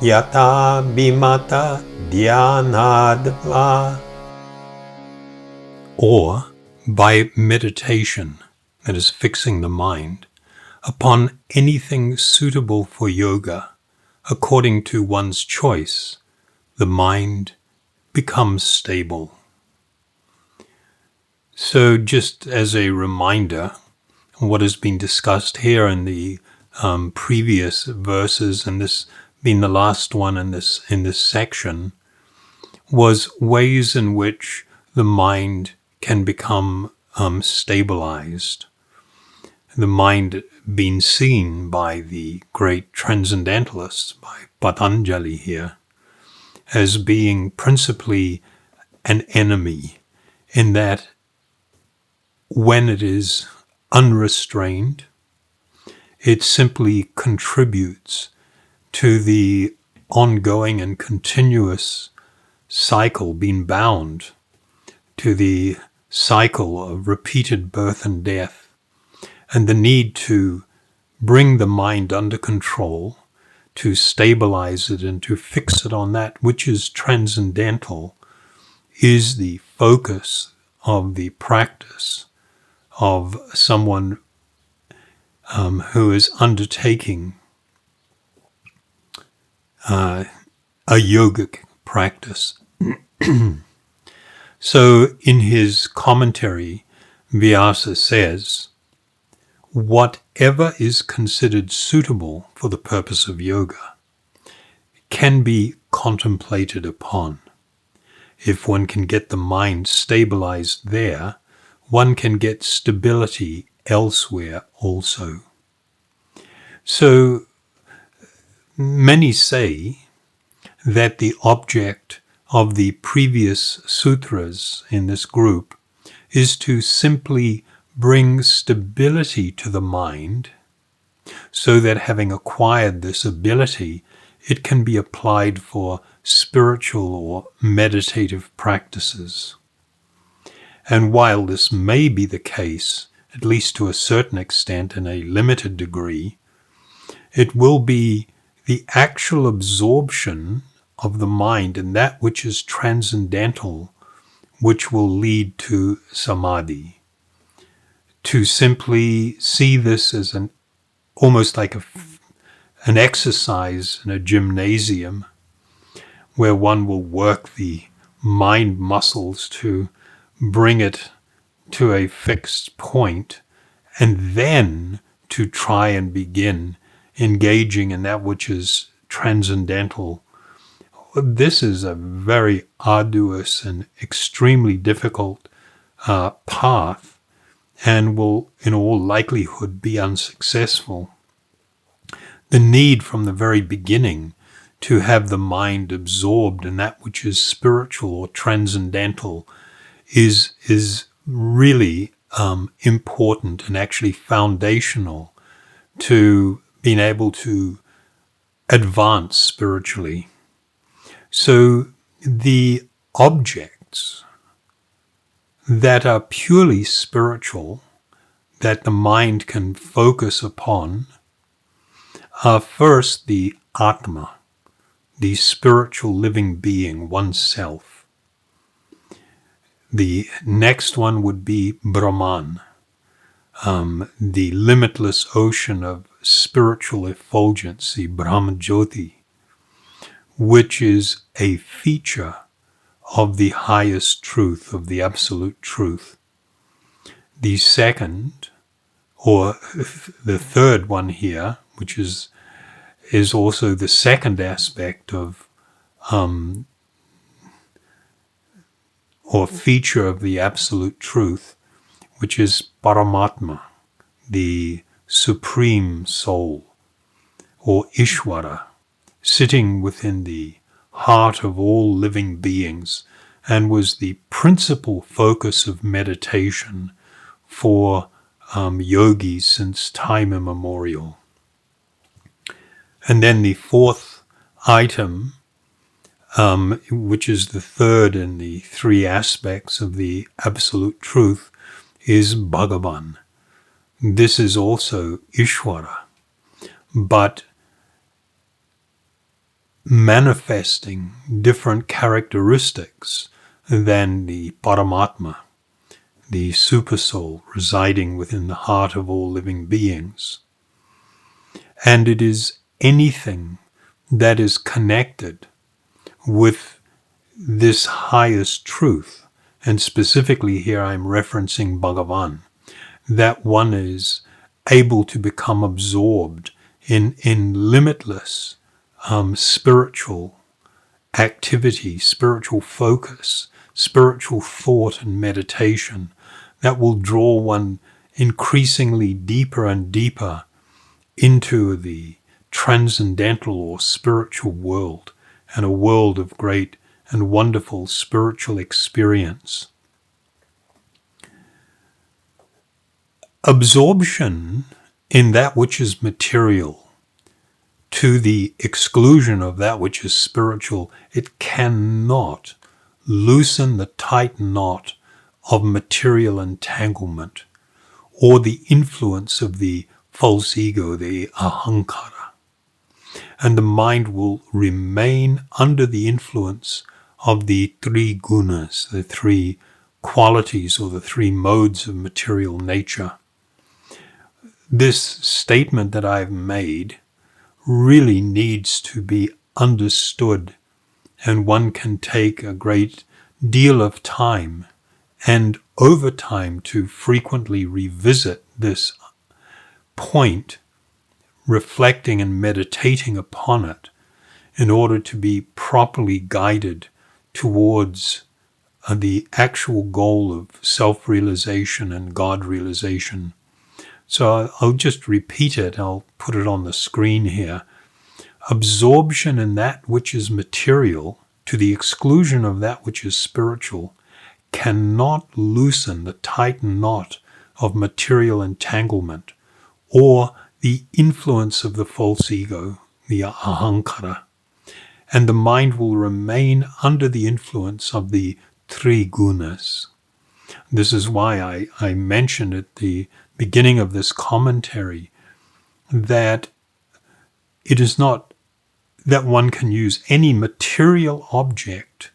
yathā-bhimata-dhyanād-vā. Or by meditation, that is fixing the mind, upon anything suitable for yoga, according to one's choice, the mind becomes stable. So just as a reminder, what has been discussed here in the previous verses, and this being the last one in this section, was ways in which the mind can become stabilized. The mind being seen by the great transcendentalists, by Patanjali here, as being principally an enemy, in that when it is unrestrained, it simply contributes to the ongoing and continuous cycle, being bound to the cycle of repeated birth and death, and the need to bring the mind under control, to stabilize it and to fix it on that which is transcendental, is the focus of the practice of someone who is undertaking a yogic practice. So in his commentary, Vyasas says, whatever is considered suitable for the purpose of yoga can be contemplated upon. If one can get the mind stabilized there, one can get stability elsewhere also. So many say that the object of the previous sutras in this group is to simply bring stability to the mind, so that having acquired this ability, it can be applied for spiritual or meditative practices. And while this may be the case, at least to a certain extent in a limited degree, it will be the actual absorption of the mind in that which is transcendental, which will lead to samadhi. To simply see this as almost like an exercise in a gymnasium, where one will work the mind muscles to bring it to a fixed point, and then to try and begin engaging in that which is transcendental. This is a very arduous and extremely difficult path, and will in all likelihood be unsuccessful. The need from the very beginning to have the mind absorbed in that which is spiritual or transcendental is really important and actually foundational to being able to advance spiritually. So the objects that are purely spiritual, that the mind can focus upon, are first the Atma, the spiritual living being, oneself. The next one would be Brahman, the limitless ocean of spiritual effulgence, the Brahma-jyoti, which is a feature of the highest truth, of the absolute truth. The second, or the third one here, which is also the second aspect of, or feature of the absolute truth, which is Paramatma, the supreme soul, or Ishvara, sitting within the heart of all living beings, and was the principal focus of meditation for yogis since time immemorial. And then the fourth item, which is the third in the three aspects of the absolute truth, is Bhagavan. This is also Ishvara, but manifesting different characteristics than the Paramatma, the Supersoul residing within the heart of all living beings. And it is anything that is connected with this highest truth, and specifically here I'm referencing Bhagavan, that one is able to become absorbed in limitless spiritual activity, spiritual focus, spiritual thought and meditation that will draw one increasingly deeper and deeper into the transcendental or spiritual world, and a world of great and wonderful spiritual experience. Absorption in that which is material to the exclusion of that which is spiritual, it cannot loosen the tight knot of material entanglement or the influence of the false ego, the ahankara. And the mind will remain under the influence of the three gunas, the three qualities or the three modes of material nature. This statement that I've made really needs to be understood, and one can take a great deal of time and over time to frequently revisit this point, reflecting and meditating upon it in order to be properly guided towards the actual goal of self-realization and God-realization. So I'll just repeat it. I'll put it on the screen here. Absorption in that which is material to the exclusion of that which is spiritual cannot loosen the tight knot of material entanglement or the influence of the false ego, the ahankara, and the mind will remain under the influence of the three gunas. This is why I mentioned at the beginning of this commentary that it is not that one can use any material object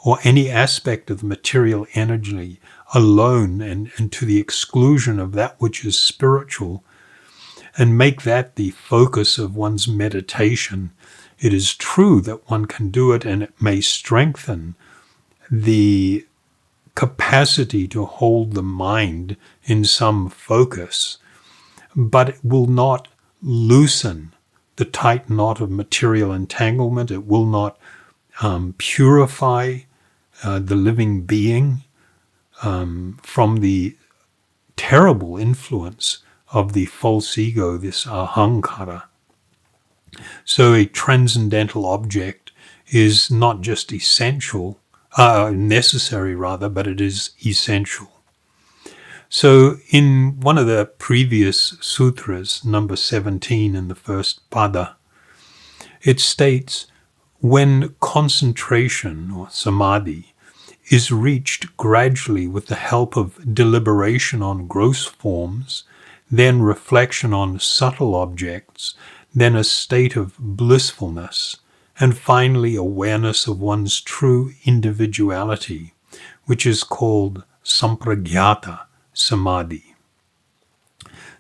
or any aspect of material energy alone and to the exclusion of that which is spiritual and make that the focus of one's meditation. It is true that one can do it, and it may strengthen the capacity to hold the mind in some focus, but it will not loosen the tight knot of material entanglement. It will not purify the living being from the terrible influence of the false ego, this ahankara. So a transcendental object is not just necessary rather, but it is essential. So in one of the previous sutras, number 17 in the first pada, it states, when concentration or samadhi is reached gradually with the help of deliberation on gross forms, then reflection on subtle objects, then a state of blissfulness, and finally awareness of one's true individuality, which is called sampragyata samadhi.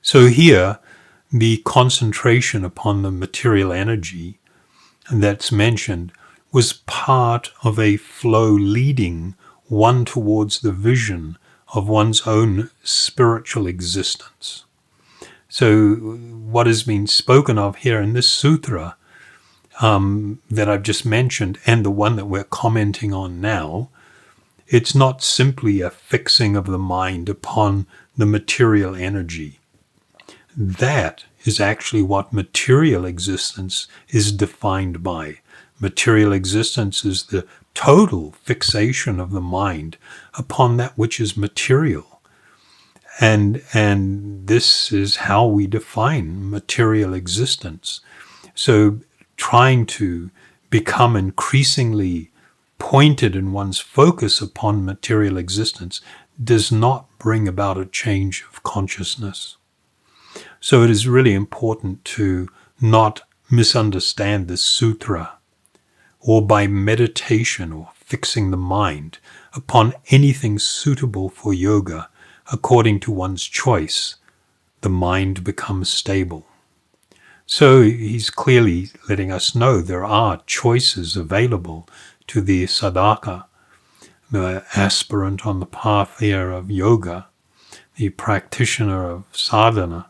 So here, the concentration upon the material energy that's mentioned was part of a flow leading one towards the vision of one's own spiritual existence. So what has been spoken of here in this sutra that I've just mentioned, and the one that we're commenting on now, it's not simply a fixing of the mind upon the material energy. That is actually what material existence is defined by. Material existence is the total fixation of the mind upon that which is material. And this is how we define material existence. So trying to become increasingly pointed in one's focus upon material existence does not bring about a change of consciousness. So it is really important to not misunderstand this sutra or by meditation or fixing the mind upon anything suitable for yoga according to one's choice, the mind becomes stable. So he's clearly letting us know there are choices available to the sadhaka, the aspirant on the path here of yoga, the practitioner of sadhana.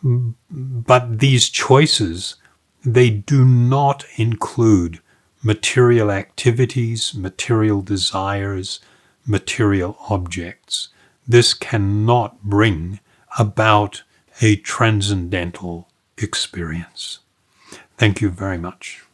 But these choices, they do not include material activities, material desires, material objects. This cannot bring about a transcendental experience. Thank you very much.